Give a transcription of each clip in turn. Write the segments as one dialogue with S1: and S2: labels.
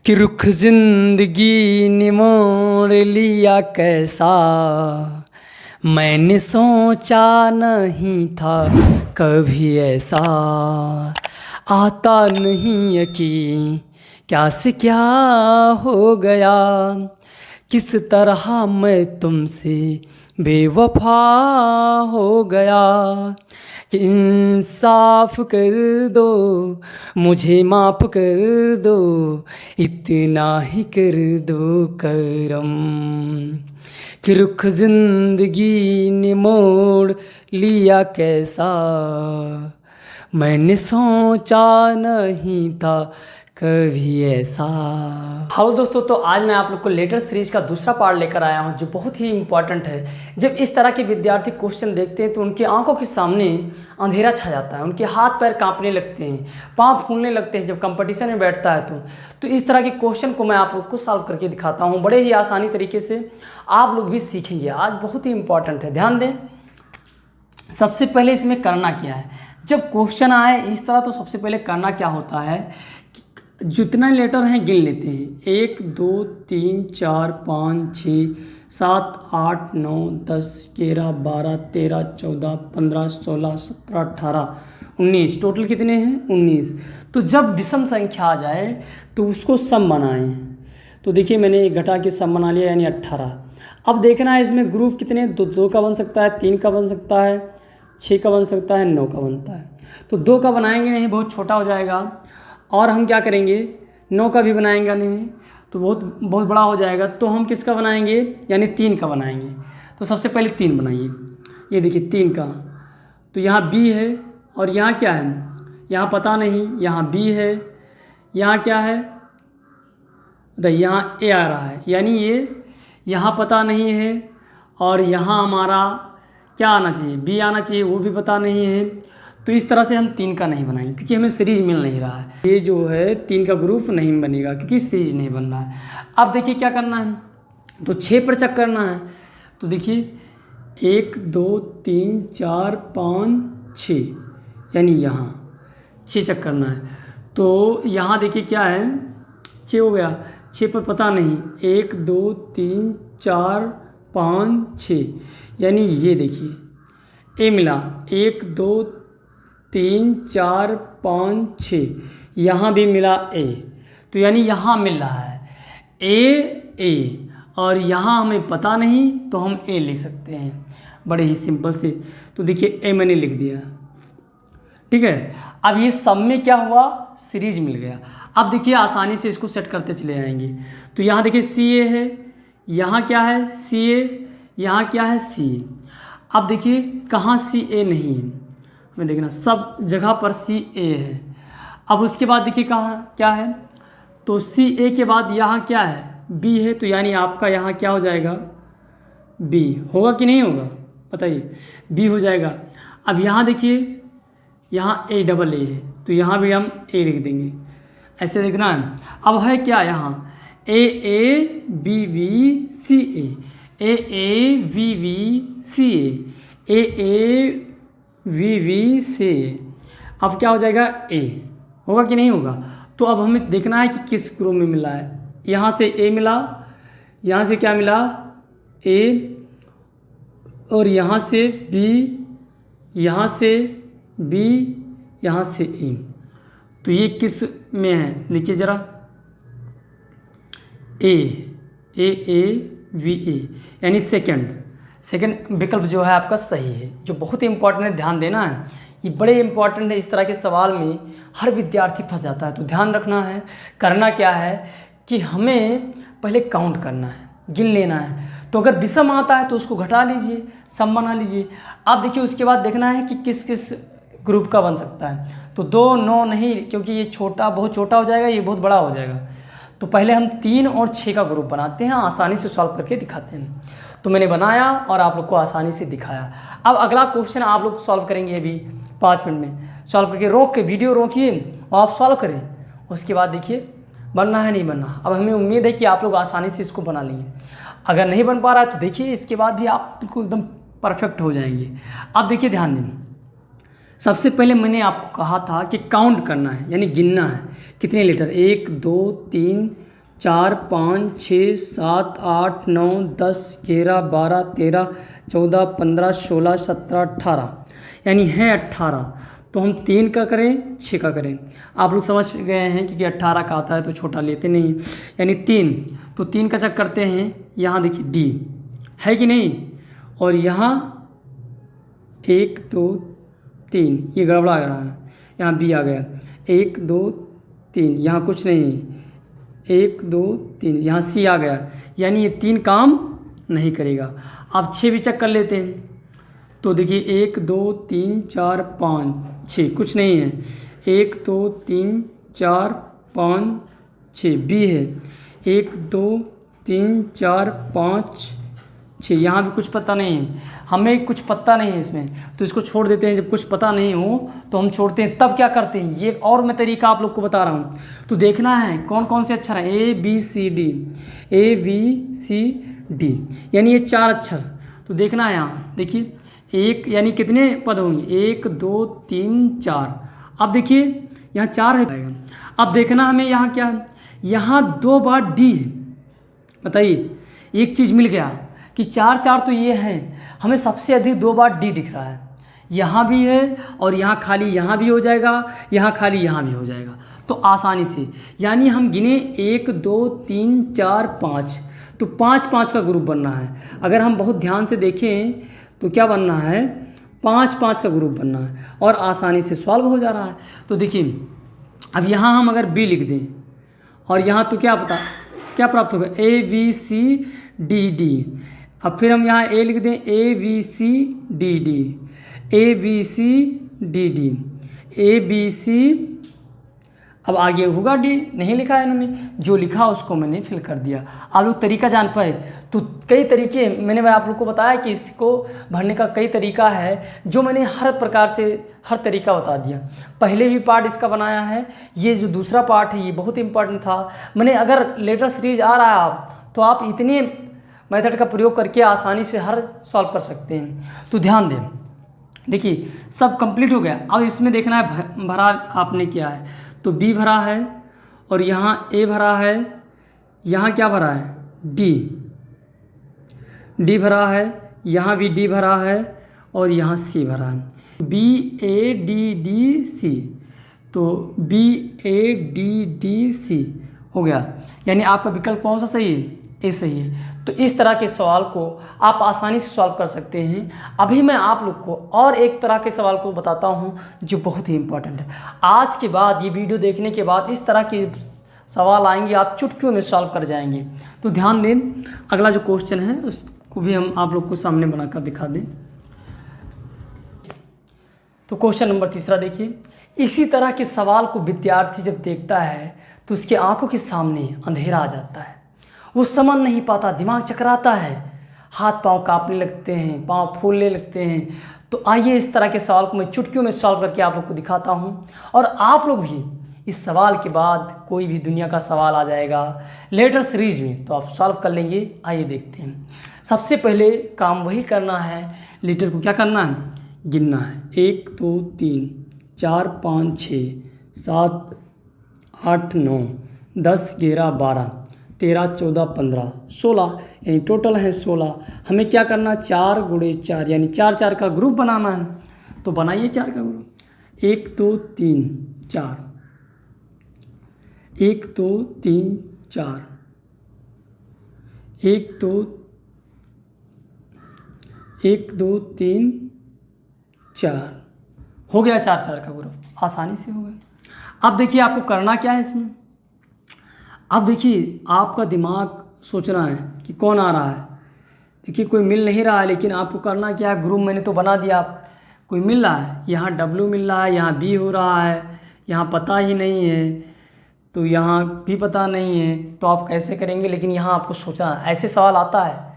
S1: कि रुख जिंदगी ने मोड़ लिया कैसा, मैंने सोचा नहीं था कभी ऐसा। आता नहीं यकीन क्या से क्या हो गया, किस तरह मैं तुमसे बेवफा हो गया। कि इंसाफ कर दो, मुझे माफ़ कर दो, इतना ही कर दो करम। कि रुख जिंदगी ने मोड़ लिया कैसा, मैंने सोचा नहीं था कभी ऐसा। हेलो दोस्तों, तो आज मैं आप लोग को लेटर सीरीज का दूसरा पार्ट लेकर आया हूं जो बहुत ही इम्पॉर्टेंट है। जब इस तरह के विद्यार्थी क्वेश्चन देखते हैं तो उनकी आंखों के सामने अंधेरा छा जाता है, उनके हाथ पैर कांपने लगते हैं, पाँव फूलने लगते हैं जब कंपटीशन में बैठता है तो इस तरह के क्वेश्चन को मैं आप लोग को सॉल्व करके दिखाता हूँ बड़े ही आसानी तरीके से। आप लोग भी सीखेंगे, आज बहुत ही इंपॉर्टेंट है, ध्यान दें। सबसे पहले इसमें करना क्या है, जब क्वेश्चन आए इस तरह तो सबसे पहले करना क्या होता है, जितना लेटर हैं गिन लेते हैं। 1 2 3 4 5 6 7 8 9 10 11 12 13 14 15 16 17 18 19, टोटल कितने हैं 19। तो जब विषम संख्या आ जाए तो उसको सम बनाएं। तो देखिए मैंने एक घटा के सम बना लिया यानी 18। अब देखना है इसमें ग्रुप कितने, दो का बन सकता है, 3 का बन सकता है, 6 का बन सकता है, 9 का बनता है। तो 2 का बनाएंगे नहीं, बहुत छोटा हो जाएगा। और हम क्या करेंगे, 9 का भी बनाएंगे नहीं तो बहुत बड़ा हो जाएगा। तो हम किसका बनाएंगे, यानी 3 का बनाएंगे। तो सबसे पहले 3 बनाइए, ये देखिए 3 का। तो यहाँ बी है और यहाँ क्या है, यहाँ पता नहीं, यहाँ बी है, यहाँ क्या है, यहाँ ए आ रहा है, यानी ये यहाँ पता नहीं है। और यहाँ हमारा क्या आना चाहिए, बी आना चाहिए, वो भी पता नहीं है। तो इस तरह से हम 3 का नहीं बनाएंगे क्योंकि हमें सीरीज मिल नहीं रहा है। ये जो है 3 का ग्रुप नहीं बनेगा क्योंकि सीरीज नहीं बन रहा है। अब देखिए क्या करना है, तो 6 पर चेक करना है। तो देखिए 1 2 3 4 5 6, यानी यहाँ 6 चेक करना है। तो यहाँ देखिए क्या है, 6 हो गया, 6 पर पता नहीं, 1 2 3 4 5 6, यानी ये देखिए ए मिला, 1 2 3 4 5 6, यहाँ भी मिला ए। तो यानी यहाँ मिल रहा है ए, और यहाँ हमें पता नहीं तो हम ए लिख सकते हैं, बड़े ही सिंपल से। तो देखिए ए मैंने लिख दिया, ठीक है। अब ये सब में क्या हुआ, सीरीज मिल गया। अब देखिए आसानी से इसको सेट करते चले आएंगे। तो यहाँ देखिए सी ए है, यहाँ क्या है सी ए, यहाँ क्या है सी ए। अब देखिए कहाँ सी ए नहीं है, मैं देखना सब जगह पर सी ए है। अब उसके बाद देखिए कहाँ क्या है, तो सी ए के बाद यहाँ क्या है बी है। तो यानी आपका यहाँ क्या हो जाएगा, बी होगा कि नहीं होगा बताइए, बी हो जाएगा। अब यहाँ देखिए यहाँ ए डबल ए है, तो यहाँ भी हम ए लिख देंगे, ऐसे देखना है। अब है क्या यहाँ A B V C A V V C A V V से। अब क्या हो जाएगा ए, होगा कि नहीं होगा। तो अब हमें देखना है कि किस ग्रुप में मिला है। यहाँ से ए मिला, यहाँ से क्या मिला ए, और यहाँ से बी, यहाँ से बी, यहाँ से ए। तो ये किस में है देखिए ज़रा, ए वी ए, यानी सेकंड विकल्प जो है आपका सही है, जो बहुत ही इंपॉर्टेंट है, ध्यान देना है। ये बड़े इंपॉर्टेंट है, इस तरह के सवाल में हर विद्यार्थी फंस जाता है। तो ध्यान रखना है, करना क्या है कि हमें पहले काउंट करना है, गिन लेना है। तो अगर विषम आता है तो उसको घटा लीजिए, सम बना लीजिए। अब देखिए उसके बाद देखना है कि किस किस ग्रुप का बन सकता है। तो 2 9 नहीं, क्योंकि ये बहुत छोटा हो जाएगा, ये बहुत बड़ा हो जाएगा। तो पहले हम 3 और 6 का ग्रुप बनाते हैं, आसानी से सॉल्व करके दिखाते हैं। तो मैंने बनाया और आप लोग को आसानी से दिखाया। अब अगला क्वेश्चन आप लोग सॉल्व करेंगे, अभी 5 मिनट में सॉल्व करके रोक के वीडियो रोकिए और आप सॉल्व करें। उसके बाद देखिए बनना है नहीं बनना। अब हमें उम्मीद है कि आप लोग आसानी से इसको बना लेंगे। अगर नहीं बन पा रहा है तो देखिए इसके बाद भी आप बिल्कुल एकदम परफेक्ट हो जाएंगे। अब देखिए ध्यान दें, सबसे पहले मैंने आपको कहा था कि काउंट करना है, यानी गिनना है कितने लेटर, 1 2 3 4 5 6 7 8 9 10 11 12 13 14 15 16 17 18 यानी है 18। तो हम 3 का करें 6 का करें। आप लोग समझ गए हैं क्योंकि 18 का आता है तो छोटा लेते नहीं, यानी 3। तो 3 का चेक करते हैं। यहाँ देखिए डी है कि नहीं, और यहाँ 1 2 3 ये गड़बड़ा रहा है, यहाँ बी आ गया। 1 2 3 यहाँ कुछ नहीं, 1 2 3 यहाँ सी आ गया, यानी ये 3 काम नहीं करेगा। आप 6 भी चेक कर लेते हैं। तो देखिए 1 2 3 4 5 6 कुछ नहीं है, 1 2 3 4 5 6 बी है। 1 2 3 4 5 6 यहाँ भी कुछ पता नहीं है, हमें कुछ पता नहीं है इसमें, तो इसको छोड़ देते हैं। जब कुछ पता नहीं हो तो हम छोड़ते हैं, तब क्या करते हैं, ये और मैं तरीका आप लोग को बता रहा हूँ। तो देखना है कौन कौन से अक्षर हैं, A B C D, A B C D, यानी ये 4 अक्षर। तो देखना है यहाँ देखिए, एक यानी कितने पद होंगे, 1 2 3 4। अब देखिए यहाँ 4 है, अब देखना हमें यहाँ क्या है, यहाँ 2 बार डी है। बताइए, एक चीज़ मिल गया कि 4 4 तो ये है, हमें सबसे अधिक 2 बार डी दिख रहा है। यहाँ भी है और यहाँ खाली यहाँ भी हो जाएगा, यहाँ खाली यहाँ भी हो जाएगा। तो आसानी से, यानी हम गिने 1 2 3 4 5, तो 5 5 का ग्रुप बनना है। अगर हम बहुत ध्यान से देखें तो क्या बनना है, 5 5 का ग्रुप बनना है, और आसानी से सॉल्व हो जा रहा है। तो देखिए अब यहाँ हम अगर बी लिख दें और यहाँ तो क्या प्राप्त होगा, A B C D D. अब फिर हम यहाँ ए लिख दें, A B C D D, A B C D D, A B C. अब आगे होगा डी, नहीं लिखा है इन्होंने, जो लिखा उसको मैंने फिल कर दिया। आप लोग तरीका जान पाए। तो कई तरीके मैंने आप लोग को बताया कि इसको भरने का कई तरीका है, जो मैंने हर प्रकार से हर तरीका बता दिया। पहले भी पार्ट इसका बनाया है, ये जो दूसरा पार्ट है ये बहुत इंपॉर्टेंट था। मैंने अगर लेटर सीरीज आ रहा है आप, तो आप इतने मेथड का प्रयोग करके आसानी से हर सॉल्व कर सकते हैं। तो ध्यान दें, देखिए सब कंप्लीट हो गया। अब इसमें देखना है भरा आपने क्या है। तो बी भरा है और यहाँ ए भरा है, यहाँ क्या भरा है, डी भरा है, यहाँ भी डी भरा है और यहाँ सी भरा है। B A D D C, तो B A D D C हो गया, यानी आपका विकल्प कौन सा सही है, ए सही है। तो इस तरह के सवाल को आप आसानी से सॉल्व कर सकते हैं। अभी मैं आप लोग को और एक तरह के सवाल को बताता हूं जो बहुत ही इम्पोर्टेंट है। आज के बाद ये वीडियो देखने के बाद इस तरह के सवाल आएंगे, आप चुटकियों में सॉल्व कर जाएंगे। तो ध्यान दें, अगला जो क्वेश्चन है उसको भी हम आप लोग को सामने बनाकर दिखा दें। तो क्वेश्चन नंबर 3 देखिए, इसी तरह के सवाल को विद्यार्थी जब देखता है तो उसकी आंखों के सामने अंधेरा आ जाता है, वो समझ नहीं पाता, दिमाग चकराता है, हाथ पांव कांपने लगते हैं, पांव फूलने लगते हैं। तो आइए इस तरह के सवाल को मैं चुटकियों में सॉल्व करके आप लोग को दिखाता हूं, और आप लोग भी इस सवाल के बाद कोई भी दुनिया का सवाल आ जाएगा लेटर सीरीज में तो आप सॉल्व कर लेंगे। आइए देखते हैं। सबसे पहले काम वही करना है, लेटर को क्या करना है, गिनना है। 1 2 3 4 5 6 7 8 9 10 11 12 13 14 15 16, यानी टोटल है 16। हमें क्या करना, 4 गुणे 4 यानी 4 4 का ग्रुप बनाना है। तो बनाइए 4 का ग्रुप, 1 2 3 4, 1 2 3 4, 1 2 3 4 हो गया 4 4 का ग्रुप, आसानी से हो गया। अब देखिए आपको करना क्या है इसमें। अब देखिए आपका दिमाग सोचना है कि कौन आ रहा है। देखिए कोई मिल नहीं रहा है, लेकिन आपको करना क्या है, ग्रुप मैंने तो बना दिया। आप कोई मिल रहा है, यहाँ W मिल रहा है, यहाँ B हो रहा है, यहाँ पता ही नहीं है, तो यहाँ भी पता नहीं है। तो आप कैसे करेंगे, लेकिन यहाँ आपको सोचना है। ऐसे सवाल आता है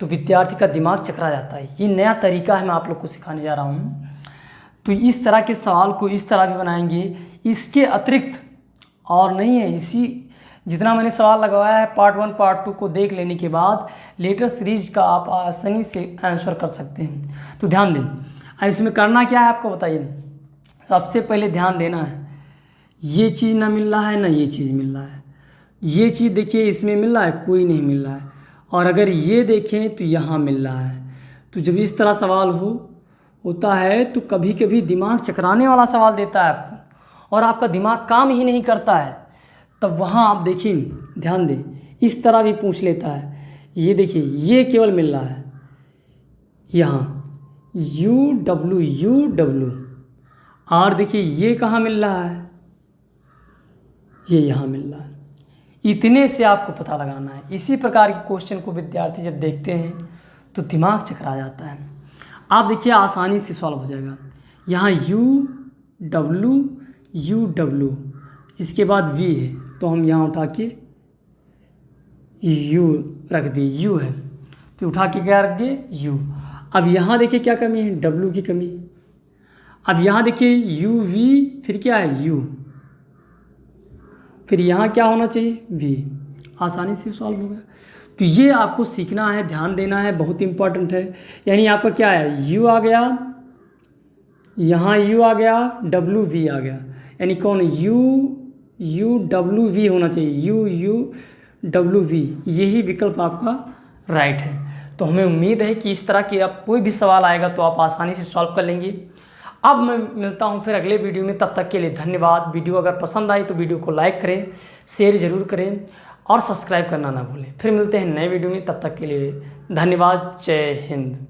S1: तो विद्यार्थी का दिमाग चकरा जाता है। ये नया तरीका है, मैं आप लोग को सिखाने जा रहा हूँ। तो इस तरह के सवाल को इस तरह भी बनाएंगे, इसके अतिरिक्त और नहीं है। इसी जितना मैंने सवाल लगवाया है पार्ट 1 पार्ट 2 को देख लेने के बाद लेटर सीरीज का आप आसानी से आंसर कर सकते हैं। तो ध्यान दें, इसमें करना क्या है आपको बताइए। सबसे पहले ध्यान देना है, ये चीज़ ना मिल रहा है ना ये चीज़ मिल रहा है, ये चीज़ देखिए इसमें मिल रहा है, कोई नहीं मिल रहा है। और अगर ये देखें तो यहाँ मिल रहा है। तो जब इस तरह सवाल होता है तो कभी कभी दिमाग चकराने वाला सवाल देता है आपको और आपका दिमाग काम ही नहीं करता है, तब वहाँ आप देखिए, ध्यान दें, इस तरह भी पूछ लेता है। ये देखिए ये केवल मिल रहा है यहाँ U और देखिए ये कहाँ मिल रहा है, ये यहाँ मिल रहा है। इतने से आपको पता लगाना है। इसी प्रकार के क्वेश्चन को विद्यार्थी जब देखते हैं तो दिमाग चकरा जाता है। आप देखिए आसानी से सॉल्व हो जाएगा। यहाँ U इसके बाद V है तो हम यहाँ उठा के U रख दिए, U है तो उठा के क्या रख दिए U। अब यहाँ देखिए क्या कमी है, W की कमी। अब यहाँ देखिए UV, फिर क्या है U, फिर यहाँ क्या होना चाहिए V। आसानी से सॉल्व हो गया। तो ये आपको सीखना है, ध्यान देना है, बहुत इंपॉर्टेंट है। यानी आपका क्या है, U आ गया, यहाँ U आ गया, WV आ गया, यानी कौन UWV होना चाहिए, UWV, यही विकल्प आपका राइट है। तो हमें उम्मीद है कि इस तरह के आप कोई भी सवाल आएगा तो आप आसानी से सॉल्व कर लेंगे। अब मैं मिलता हूं फिर अगले वीडियो में, तब तक के लिए धन्यवाद। वीडियो अगर पसंद आई तो वीडियो को लाइक करें, शेयर ज़रूर करें और सब्सक्राइब करना ना भूलें। फिर मिलते हैं नए वीडियो में, तब तक के लिए धन्यवाद। जय हिंद।